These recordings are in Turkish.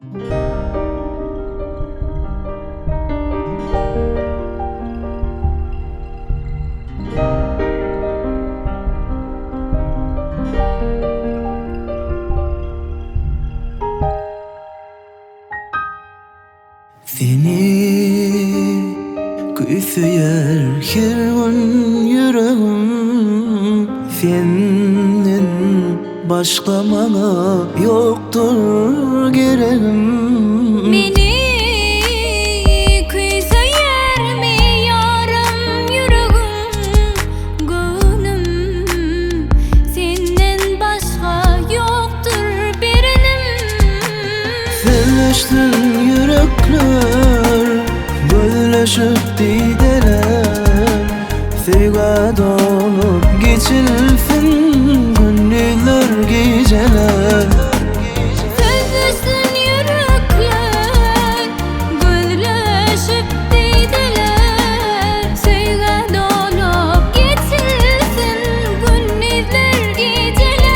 Seni küsüyer her gün yüreğim, senden başka bana yoktur gereğim. Meni küsüyer mi yarım yüreğim, gönlüm senden başka yoktur birinim. Seviştin yürekler, bölüşüp dideler, sevga dolup geçilsin günler geceler. Seviştin yürekler, bölüşüp dideler, sevga dolup geçilsin günler geceler.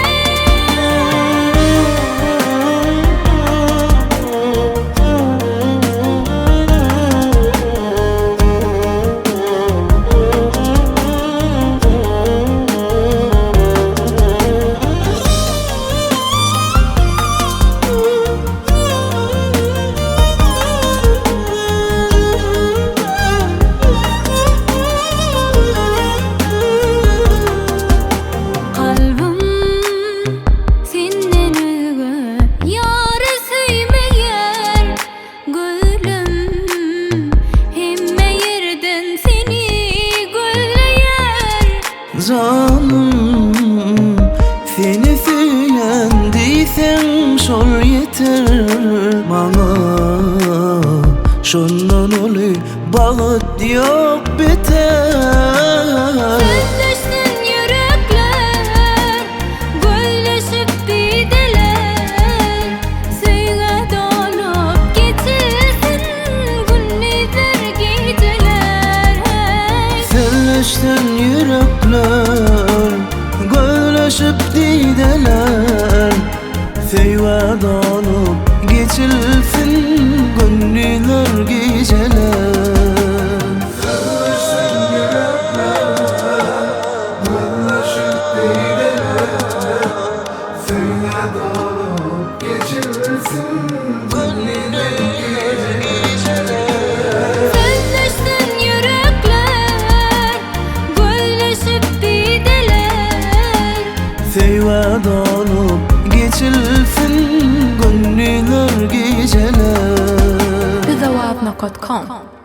Canım, seni söylendiysen şol yeter bana. Şundan olu bağıt yok biter. Seviştin yürekler, bölüşüp dideler, sevga dolup geçilsin günler geceler. Seviştin yürekler, gölleşip dideler, sevga dolup geçilsin günler geceler. Seviştin yürekler, gölleşip dideler, sevga dolup geçilsin günler geceler. Seviştin yürekler, bölüşüp dideler, Sevga dolup geçilsin günler geceler. bizawabna.com